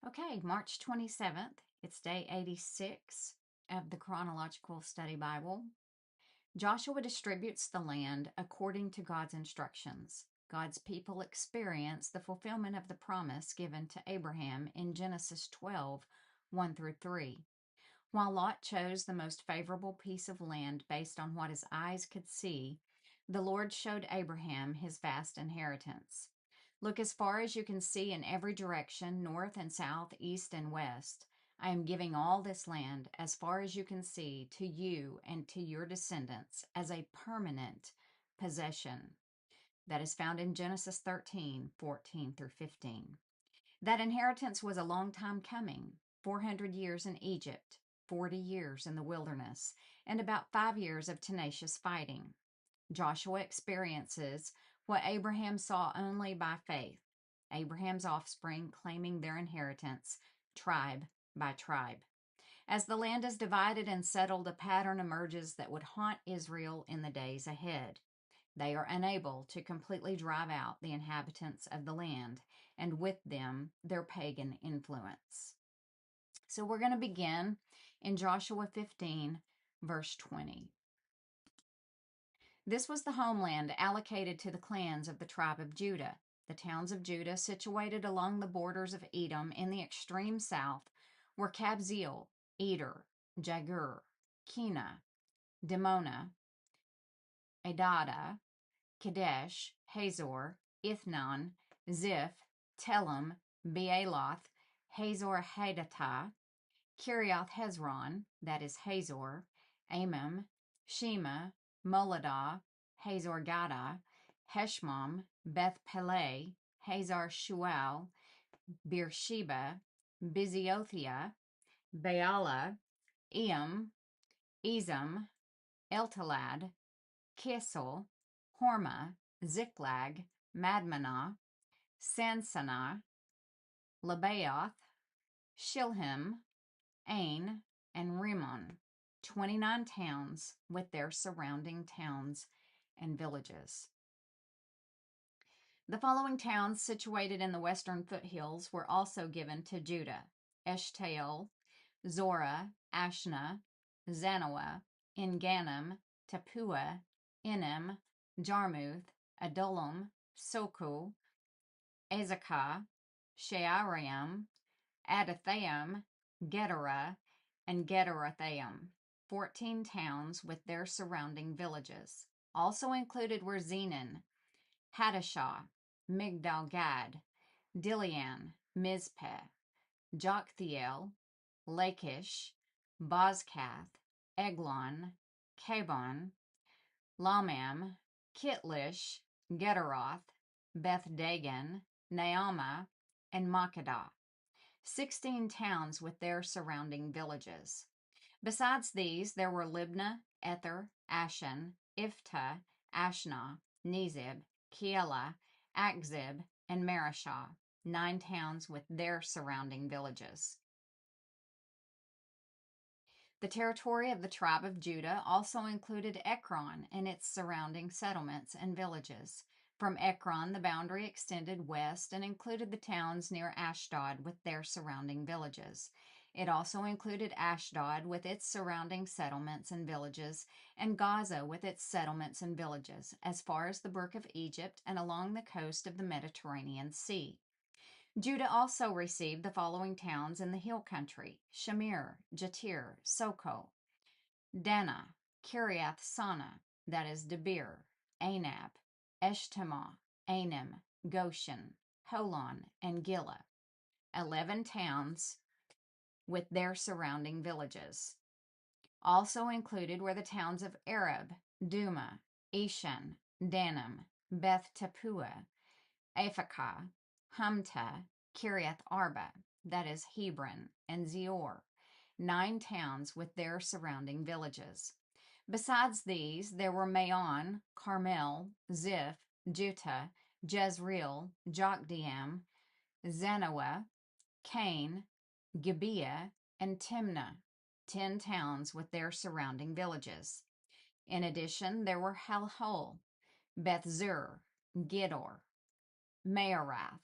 Okay, March 27th. It's day 86 of the Chronological Study Bible. Joshua distributes the land according to God's instructions. God's people experience the fulfillment of the promise given to Abraham in Genesis 12, 1 through 3. While Lot chose the most favorable piece of land based on what his eyes could see, the Lord showed Abraham his vast inheritance. Look as far as you can see in every direction, north and south, east and west. I am giving all this land, as far as you can see, to you and to your descendants as a permanent possession. That is found in Genesis 13, 14 through 15. That inheritance was a long time coming, 400 years in Egypt, 40 years in the wilderness, and about 5 years of tenacious fighting. Joshua experiences what Abraham saw only by faith, Abraham's offspring claiming their inheritance, tribe by tribe. As the land is divided and settled, a pattern emerges that would haunt Israel in the days ahead. They are unable to completely drive out the inhabitants of the land, and with them, their pagan influence. So we're going to begin in Joshua 15, verse 20. This was the homeland allocated to the clans of the tribe of Judah. The towns of Judah, situated along the borders of Edom in the extreme south, were Kabzeel, Eder, Jagur, Kena, Dimona, Adada, Kadesh, Hazor, Ithnan, Ziph, Telem, Bealoth, Hazor Hadatah, Kiriath Hezron, that is Hazor, Amam, Shema, Moladah, Hazor Gada, Heshmom, Beth Pelet, Hazar Shual, Beersheba, Biziothia, Baala, Eam, Ezam, Eltalad, Kisel, Hormah, Ziklag, Madmanah, Sansannah, Lebaoth, Shilhim, Ain, and Rimmon, 29 towns with their surrounding towns and villages. The following towns situated in the western foothills were also given to Judah: Eshtaol, Zorah, Ashna, Zanoah, Engannim, Tapua, Enim, Jarmuth, Adullam, Soko, Azekah, Shearaim, Adathaim, Gedorah, and Gedorathaim, 14 towns with their surrounding villages. Also included were Zenan, Hadashah, Migdal Gad, Dilian, Mizpeh, Joktheel, Lachish, Bozkath, Eglon, Kabon, Lamam, Kitlish, Gederoth, Beth Dagon, Naamah, and Makkedah, 16 towns with their surrounding villages. Besides these, there were Libnah, Ether, Ashan, Iftah, Ashnah, Nezib, Keilah, Akzib, and Marashah, 9 towns with their surrounding villages. The territory of the tribe of Judah also included Ekron and its surrounding settlements and villages. From Ekron, the boundary extended west and included the towns near Ashdod with their surrounding villages. It also included Ashdod with its surrounding settlements and villages, and Gaza with its settlements and villages, as far as the Brook of Egypt and along the coast of the Mediterranean Sea. Judah also received the following towns in the hill country: Shamir, Jatir, Soko, Dana, Kiriath Sana, that is Debir, Anab, Eshtemoa, Anim, Goshen, Holon, and Gila, 11 towns with their surrounding villages. Also included were the towns of Arab, Duma, Eshan, Danim, Beth Tapua, Aphekah, Humta, Kiriath Arba, that is Hebron, and Zior, 9 towns with their surrounding villages. Besides these, there were Maon, Carmel, Ziph, Juttah, Jezreel, Jokdeam, Zanoah, Cain, Gibeah, and Timnah, 10 towns with their surrounding villages. In addition, there were Halhol, Beth Zur, Gidor, Maarath,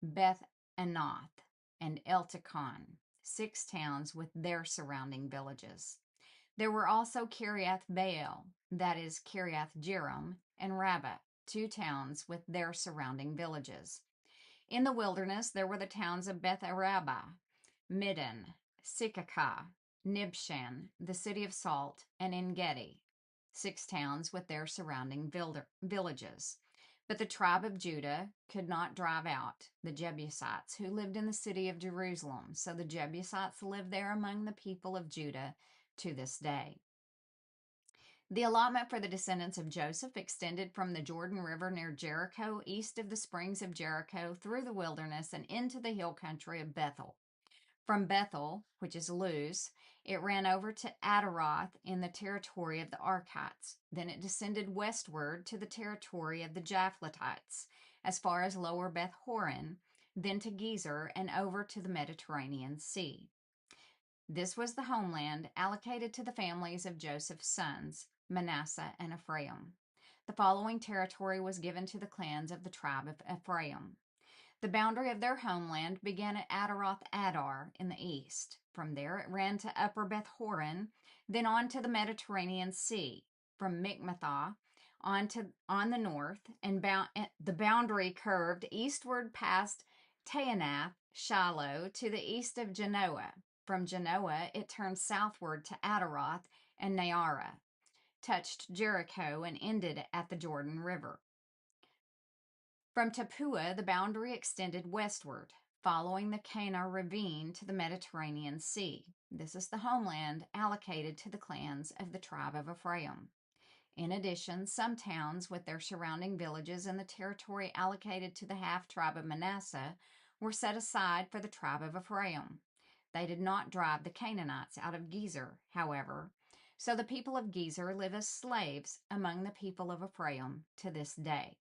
Beth Anath, and Eltekon, 6 towns with their surrounding villages. There were also Kiriath Baal, that is Kiriath Jearim, and Rabbah, 2 towns with their surrounding villages. In the wilderness, there were the towns of Beth Arabah, Middin, Sikakah, Nibshan, the city of Salt, and En-gedi, 6 towns with their surrounding villages. But the tribe of Judah could not drive out the Jebusites who lived in the city of Jerusalem, so the Jebusites live there among the people of Judah to this day. The allotment for the descendants of Joseph extended from the Jordan River near Jericho, east of the springs of Jericho, through the wilderness and into the hill country of Bethel. From Bethel, which is Luz, it ran over to Adaroth in the territory of the Arkites. Then it descended westward to the territory of the Japhletites, as far as lower Beth Horon, then to Gezer, and over to the Mediterranean Sea. This was the homeland allocated to the families of Joseph's sons, Manasseh and Ephraim. The following territory was given to the clans of the tribe of Ephraim. The boundary of their homeland began at Adaroth Adar in the east. From there it ran to upper Beth Horon, then on to the Mediterranean Sea. From Mikmathah on the north, and the boundary curved eastward past Taanath, Shiloh, to the east of Genoa. From Genoa, it turned southward to Adaroth and Naarah, touched Jericho, and ended at the Jordan River. From Tappuah, the boundary extended westward, following the Kana ravine to the Mediterranean Sea. This is the homeland allocated to the clans of the tribe of Ephraim. In addition, some towns with their surrounding villages in the territory allocated to the half-tribe of Manasseh were set aside for the tribe of Ephraim. They did not drive the Canaanites out of Gezer, however, so the people of Gezer live as slaves among the people of Ephraim to this day.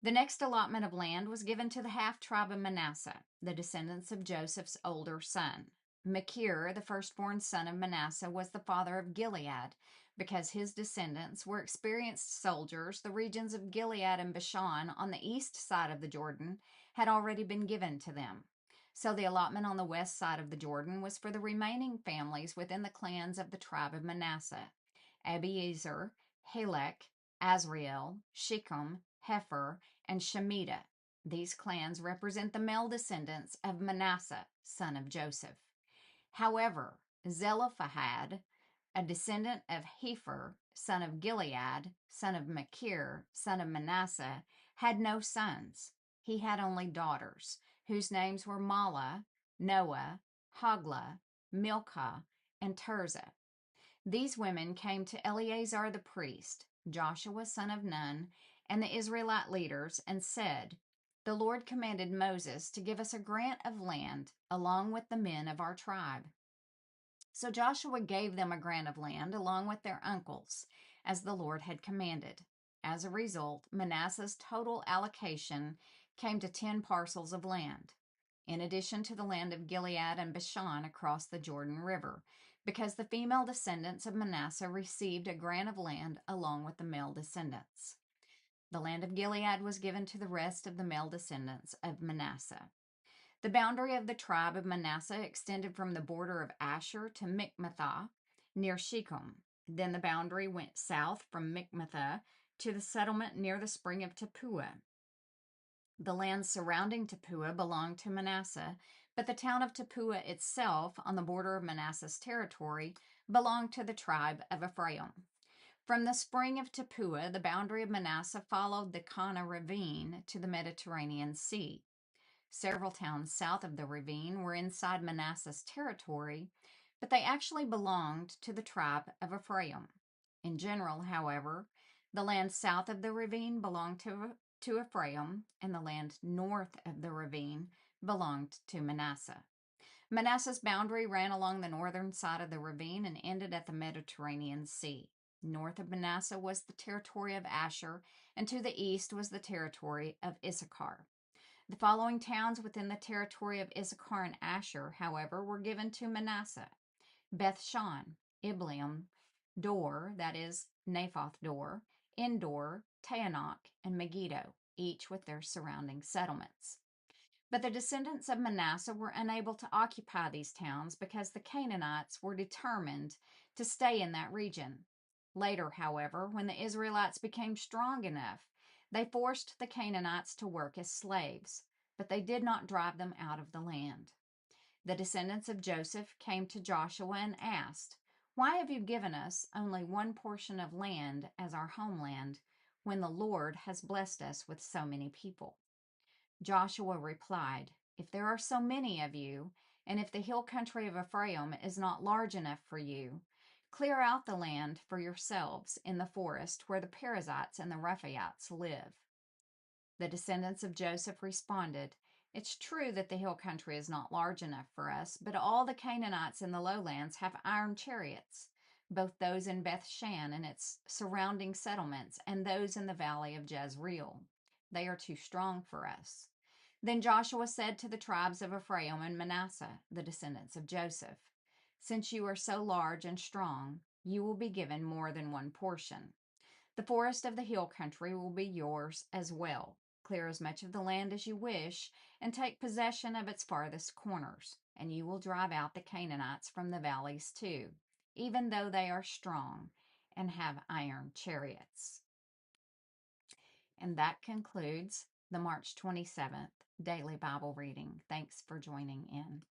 The next allotment of land was given to the half-tribe of Manasseh, the descendants of Joseph's older son. Machir, the firstborn son of Manasseh, was the father of Gilead. Because his descendants were experienced soldiers, the regions of Gilead and Bashan on the east side of the Jordan had already been given to them. So the allotment on the west side of the Jordan was for the remaining families within the clans of the tribe of Manasseh: Abiezer, Helek, Azriel, Shechem, Hepher, and Shemitah. These clans represent the male descendants of Manasseh, son of Joseph. However, Zelophehad, a descendant of Hepher, son of Gilead, son of Machir, son of Manasseh, had no sons. He had only daughters, whose names were Mahlah, Noah, Hoglah, Milcah, and Tirzah. These women came to Eleazar the priest, Joshua son of Nun, and the Israelite leaders, and said, "The Lord commanded Moses to give us a grant of land along with the men of our tribe." So Joshua gave them a grant of land along with their uncles, as the Lord had commanded. As a result, Manasseh's total allocation came to 10 parcels of land, in addition to the land of Gilead and Bashan across the Jordan River, because the female descendants of Manasseh received a grant of land along with the male descendants. The land of Gilead was given to the rest of the male descendants of Manasseh. The boundary of the tribe of Manasseh extended from the border of Asher to Mikmathah, near Shechem. Then the boundary went south from Mikmathah to the settlement near the spring of Tappuah. The land surrounding Tappuah belonged to Manasseh, but the town of Tappuah itself, on the border of Manasseh's territory, belonged to the tribe of Ephraim. From the spring of Tappuah, the boundary of Manasseh followed the Kana ravine to the Mediterranean Sea. Several towns south of the ravine were inside Manasseh's territory, but they actually belonged to the tribe of Ephraim. In general, however, the land south of the ravine belonged to Ephraim, and the land north of the ravine belonged to Manasseh. Manasseh's boundary ran along the northern side of the ravine and ended at the Mediterranean Sea. North of Manasseh was the territory of Asher, and to the east was the territory of Issachar. The following towns within the territory of Issachar and Asher, however, were given to Manasseh: Beth-shan, Ibleam, Dor, that is, Naphoth Dor, Endor, Taanach, and Megiddo, each with their surrounding settlements. But the descendants of Manasseh were unable to occupy these towns because the Canaanites were determined to stay in that region. Later, however, when the Israelites became strong enough, they forced the Canaanites to work as slaves, but they did not drive them out of the land. The descendants of Joseph came to Joshua and asked, "Why have you given us only one portion of land as our homeland when the Lord has blessed us with so many people?" Joshua replied, "If there are so many of you, and if the hill country of Ephraim is not large enough for you, clear out the land for yourselves in the forest where the Perizzites and the Rephaites live." The descendants of Joseph responded, "It's true that the hill country is not large enough for us, but all the Canaanites in the lowlands have iron chariots, both those in Beth Shan and its surrounding settlements, and those in the valley of Jezreel. They are too strong for us." Then Joshua said to the tribes of Ephraim and Manasseh, the descendants of Joseph, "Since you are so large and strong, you will be given more than one portion. The forest of the hill country will be yours as well. Clear as much of the land as you wish, and take possession of its farthest corners, and you will drive out the Canaanites from the valleys too, even though they are strong and have iron chariots. And that concludes the March 27th Daily Bible Reading. Thanks for joining in.